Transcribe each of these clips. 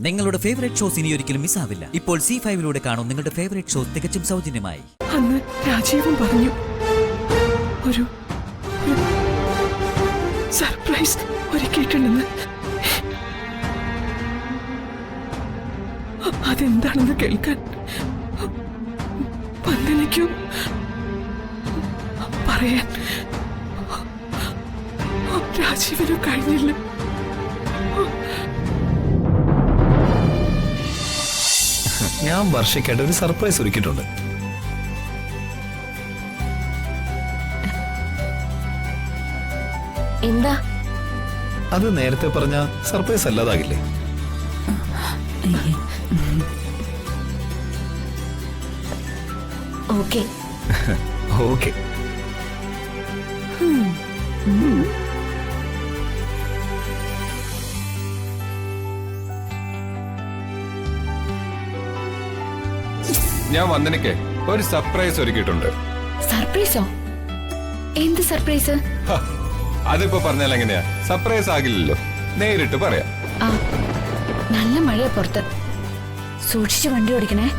നിങ്ങളുടെ favourite shows ഇനി ഒരിക്കലും മിസ്സാവില്ല. ഇപ്പോൾ C5 കാണും നിങ്ങളുടെ ഫേവറേറ്റ് ഷോസ് തികച്ചും സൗജന്യമായി. അന്ന് രാജീവും പറഞ്ഞു ഒരു സർപ്രൈസ് ഒരുക്കിയിട്ടുണ്ടെന്ന്. അതെന്താണെന്ന് കേൾക്കാൻ വന്ദനയ്ക്കും പറയാൻ രാജീവിനും കഴിഞ്ഞില്ല. ഞാൻ വർഷയ്ക്കായിട്ട് ഒരു സർപ്രൈസ് ഒരുക്കിയിട്ടുണ്ട്. എന്താ അത് നേരത്തെ പറഞ്ഞ സർപ്രൈസ് അല്ലാതാകില്ലേ? Okay okay. ഞാൻ വന്ദനയ്ക്ക് ഒരു സർപ്രൈസ് ഒരുക്കിയിട്ടുണ്ട്. സർപ്രൈസോ? എന്ത് സർപ്രൈസ്? അതിപ്പോ പറഞ്ഞാൽ എങ്ങനെയാ സർപ്രൈസ് ആകില്ലല്ലോ, നേരിട്ട് പറയാം. ആ, നല്ല മഴയാ പുറത്ത്, സൂക്ഷിച്ച് വണ്ടി ഓടിക്കണേ.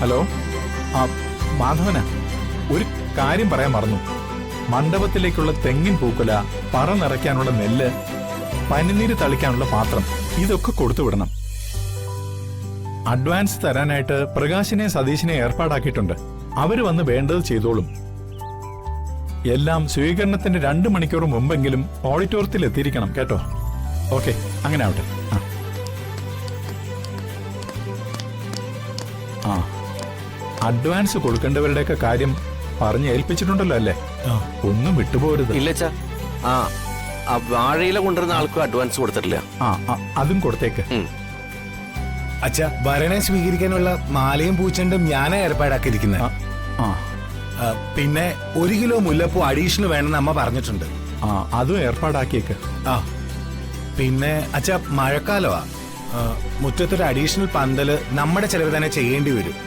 ഹലോ, മാധവന, ഒരു കാര്യം പറയാൻ മറന്നു. മണ്ഡപത്തിലേക്കുള്ള തെങ്ങിൻ പൂക്കുല, പറ നിറയ്ക്കാനുള്ള നെല്ല്, പനിനീര് തളിക്കാനുള്ള പാത്രം, ഇതൊക്കെ കൊടുത്തു വിടണം. അഡ്വാൻസ് തരാനായിട്ട് പ്രകാശിനെ സതീശിനെ ഏർപ്പാടാക്കിയിട്ടുണ്ട്. അവര് വന്ന് വേണ്ടത് ചെയ്തോളും. എല്ലാം സ്വീകരണത്തിന്റെ 2 മണിക്കൂർ മുമ്പെങ്കിലും ഓഡിറ്റോറിയത്തിൽ എത്തിയിരിക്കണം കേട്ടോ. ഓക്കെ, അങ്ങനെ ആവട്ടെ. ആ, അഡ്വാൻസ് കൊടുക്കേണ്ടവരുടെയൊക്കെ കാര്യം പറഞ്ഞ് ഏൽപ്പിച്ചിട്ടുണ്ടല്ലോ അല്ലേ? ഒന്നും വിട്ടുപോരുത്. ഇല്ല, വാഴയില കൊണ്ടുവരുന്ന ആൾക്കും അഡ്വാൻസ് കൊടുത്തിട്ടില്ല. അതും കൊടുത്തേക്ക്. അച്ഛാ, ഭരണെ സ്വീകരിക്കാനുള്ള മാലയും പൂച്ചണ്ടും ഞാനാ ഏർപ്പാടാക്കിയിരിക്കുന്നത്. പിന്നെ 1 കിലോ മുല്ലപ്പൂ അഡീഷണൽ വേണമെന്ന് അമ്മ പറഞ്ഞിട്ടുണ്ട്. അതും ഏർപ്പാടാക്കിയേക്ക്. പിന്നെ അച്ഛാ, മഴക്കാലമാ, മുറ്റത്തൊരു അഡീഷണൽ പന്തല് നമ്മുടെ ചെലവ് തന്നെ ചെയ്യേണ്ടി വരും.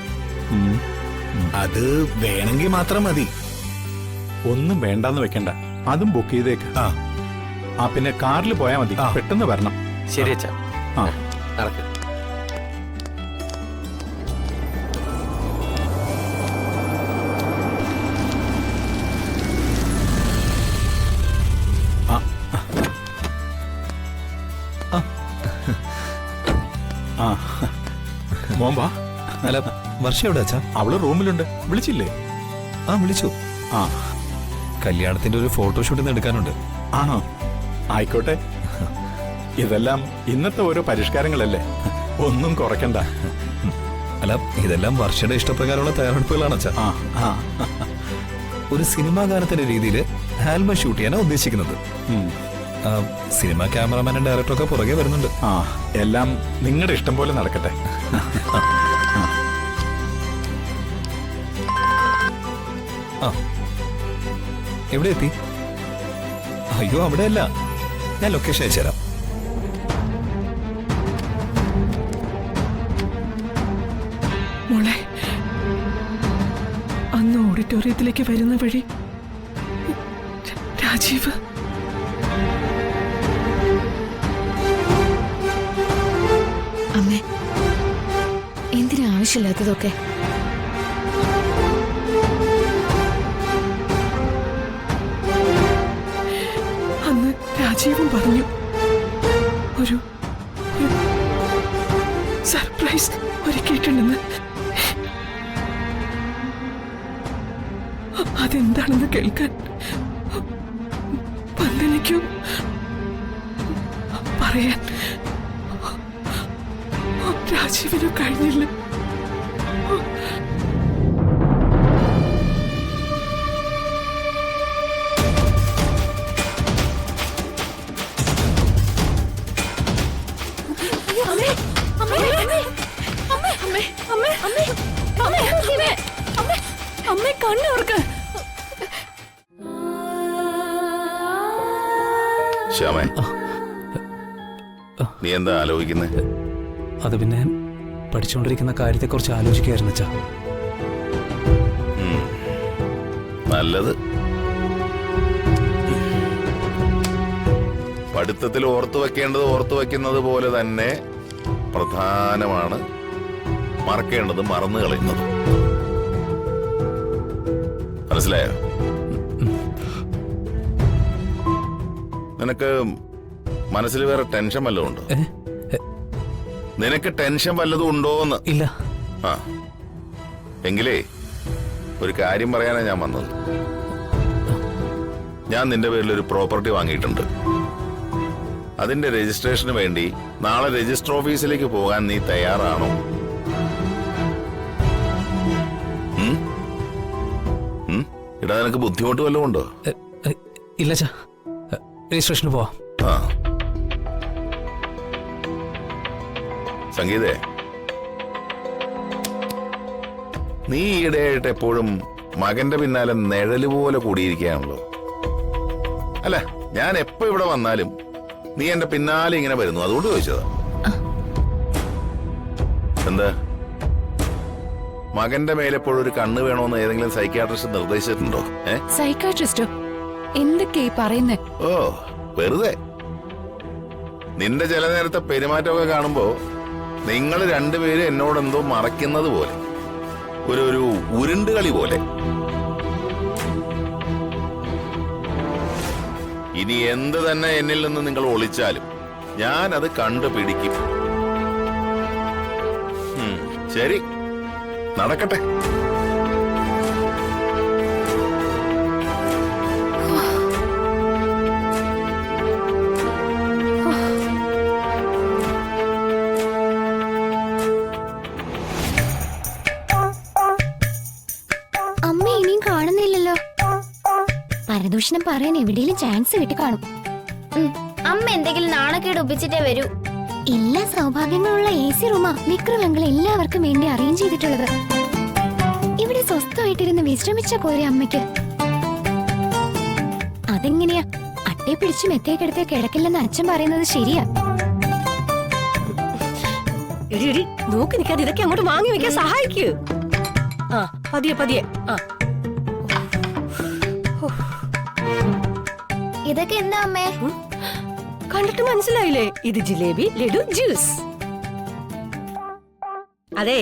അത് വേണമെങ്കിൽ മാത്രം മതി. ഒന്നും വേണ്ടെന്ന് വെക്കണ്ട, അതും ബുക്ക് ചെയ്തേക്ക്. പിന്നെ കാറിൽ പോയാ മതി, പെട്ടെന്ന് വരണം. ശരി അച്ഛാ, നടക്ക്. മോമ്പാ. അല്ല, വർഷ എവിടെ അച്ഛാ? അവള് റൂമിലുണ്ട്. വിളിച്ചില്ലേ? വിളിച്ചു. കല്യാണത്തിന്റെ ഒരു ഫോട്ടോഷൂട്ടിന് എടുക്കാനുണ്ട്. ആണോ? ആയിക്കോട്ടെ. ഇതെല്ലാം ഇന്നത്തെ ഓരോ പരിഷ്കാരങ്ങളല്ലേ, ഒന്നും കുറയ്ക്കണ്ട. അല്ല, ഇതെല്ലാം വർഷയുടെ ഇഷ്ടപ്രകാരമുള്ള തയ്യാറെടുപ്പുകളാണ് അച്ഛാ. ഒരു സിനിമാ ഗാനത്തിന്റെ രീതിയിൽ ആൽബം ഷൂട്ട് ചെയ്യാനാണ് ഉദ്ദേശിക്കുന്നത്. സിനിമ ക്യാമറമാനും ഡയറക്ടറൊക്കെ പുറകെ വരുന്നുണ്ട്. എല്ലാം നിങ്ങളുടെ ഇഷ്ടം പോലെ നടക്കട്ടെ. എവിടെ എത്തി? അയ്യോ, അവിടെയല്ല, ഞാൻ ലൊക്കേഷൻ അയച്ചുതരാം. മോളെ, അന്ന് ഓഡിറ്റോറിയത്തിലേക്ക് വരുന്ന വഴി രാജീവ് അമ്മേ, എന്തിനാ ആവശ്യമില്ലാത്തതൊക്കെ? അന്ന് രാജീവും പറഞ്ഞു ഒരു സർപ്രൈസ് ഒരുക്കിയിട്ടുണ്ടെന്ന്. അതെന്താണെന്ന് കേൾക്കാൻ വന്ദനയ്ക്കും പറയാൻ രാജീവിനും കഴിഞ്ഞില്ല. അമ്മേ, കണ്ണോർക്ക്. ശ്യാമേ, നീ എന്താ ആലോചിക്കുന്നത്? അത് പിന്നെ പഠിച്ചുകൊണ്ടിരിക്കുന്ന കാര്യത്തെക്കുറിച്ച് ആലോചിക്കായിരുന്നു അച്ഛാ. നല്ലത്. പഠിത്തത്തിൽ ഓർത്തു വെക്കേണ്ടത് ഓർത്തു വെക്കുന്നത് പോലെ തന്നെ പ്രധാനമാണ് മറക്കേണ്ടത് മറന്നു കളയുന്നത്. മനസ്സിലായോ? നിനക്ക് മനസ്സിൽ വേറെ ടെൻഷൻ വല്ലതും ഉണ്ടോ? നിനക്ക് ടെൻഷൻ വല്ലതും ഉണ്ടോന്ന്? ഇല്ല. ആ, എങ്കിലേ ഒരു കാര്യം പറയാനാ ഞാൻ വന്നത്. ഞാൻ നിന്റെ പേരിൽ ഒരു പ്രോപ്പർട്ടി വാങ്ങിയിട്ടുണ്ട്. അതിന്റെ രജിസ്ട്രേഷന് വേണ്ടി നാളെ രജിസ്റ്റർ ഓഫീസിലേക്ക് പോകാൻ നീ തയ്യാറാണോ? ഇടാ, നിനക്ക് ബുദ്ധിമുട്ട് വല്ലതും ഉണ്ടോ? ഇല്ല അച്ഛാ, രജിസ്ട്രേഷന് പോവാം. ആ, സംഗീതേ, നീ ഈയിടെയായിട്ട് എപ്പോഴും മകന്റെ പിന്നാലെ നിഴല് പോലെ കൂടിയിരിക്കുകയാണല്ലോ. അല്ല, ഞാൻ എപ്പോ ഇവിടെ വന്നാലും നീ എന്റെ പിന്നാലെ ഇങ്ങനെ വരുന്നു, അതുകൊണ്ട് ചോദിച്ചതാ. എന്താ, മകന്റെ മേലെപ്പോഴും ഒരു കണ്ണ് വേണോന്ന് ഏതെങ്കിലും സൈക്യാട്രിസ്റ്റ് നിർദ്ദേശിച്ചിട്ടുണ്ടോ? സൈക്കാട്രിസ്റ്റോ? എന്തൊക്കെയാ പറയുന്നേ? ഓ, വെറുതെ. നിന്റെ ചില നേരത്തെ പെരുമാറ്റമൊക്കെ കാണുമ്പോ നിങ്ങൾ രണ്ടുപേരും എന്നോടെന്തോ മറയ്ക്കുന്നത് പോലെ, ഒരു ഉരുണ്ടുകളി പോലെ. ഇനി എന്ത് തന്നെ എന്നിൽ നിന്ന് നിങ്ങൾ ഒളിച്ചാലും ഞാൻ അത് കണ്ടുപിടിക്കും. ശരി, നടക്കട്ടെ. അമ്മ ഇനിയും കാണുന്നില്ലല്ലോ. പരദൂഷണം പറയാൻ എവിടെയെങ്കിലും ചാൻസ് കിട്ടി കാണും. അമ്മ എന്തെങ്കിലും നാണക്കേട് ഒപ്പിച്ചിട്ടേ വരൂ. എല്ലാ സൗഭാഗ്യങ്ങളുള്ള AC റൂമാ വിക്രമങ്ങൾ എല്ലാവർക്കും വേണ്ടി അറേഞ്ച് ചെയ്തിട്ടുള്ളത്. ഇവിടെ സ്വസ്ഥമായിട്ടിരുന്ന് വിശ്രമിച്ച പോരെ അമ്മയ്ക്ക്. അതെങ്ങനെയാ? അട്ടയെ പിടിച്ച് മെത്തേക്കെടുത്തേ കിടക്കില്ലെന്ന് അച്ഛൻ പറയുന്നത് ശരിയാ. നോക്കി നിൽക്കാതെ ഇതൊക്കെ അങ്ങോട്ട് വാങ്ങി വെക്കാൻ സഹായിക്കൂ. ആ, പതിയെ പതിയെ. ആ, ഇതൊക്കെ എന്താ അമ്മേ? കണ്ടിട്ട് മനസ്സിലായില്ലേ? ഇത് ജിലേബി, ലഡു, ജ്യൂസ്. അതെ,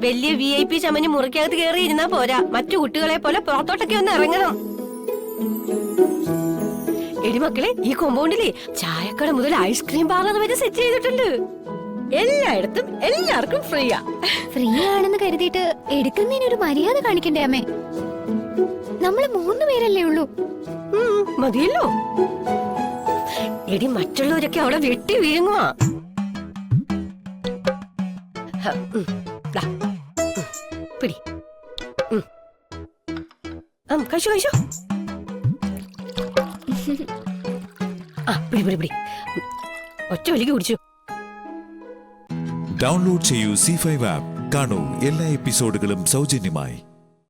വലിയ VIP ചമഞ്ഞ് മുറിക്കകത്ത് കയറി ഇരുന്നാ പോരാ, മറ്റു കുട്ടികളെ പോലെ പുറത്തോട്ടൊക്കെ ഒന്ന് ഇറങ്ങണം. എടിമക്കളെ, ഈ കോമ്പൗണ്ടിലെ ചായക്കട മുതൽ ഐസ്ക്രീം പാർലർ വരെ സെറ്റ് ചെയ്തിട്ടുണ്ട്. എല്ലായിടത്തും എല്ലാവർക്കും ഫ്രീയാ. ഫ്രീ ആണെന്ന് കരുതിയിട്ട് എടുക്കുന്നതിനൊരു മര്യാദ കാണിക്കണ്ടേ അമ്മേ? നമ്മള് 3 പേരല്ലേ ഉള്ളൂ. മതിയല്ലോ. എടി, മറ്റുള്ളവരൊക്കെ അവിടെ വെട്ടി വീഴുങ്ങുവാ. പിടി. കഴിച്ചോ കഴിച്ചോ. ആ, പിടി പിടി പിടി. ഒറ്റ വലിക്ക് കുടിച്ചു. ഡൗൺലോഡ് ചെയ്യൂ C5 ആപ്പ്. കാണൂ എല്ലാ എപ്പിസോഡുകളും സൗജന്യമായി.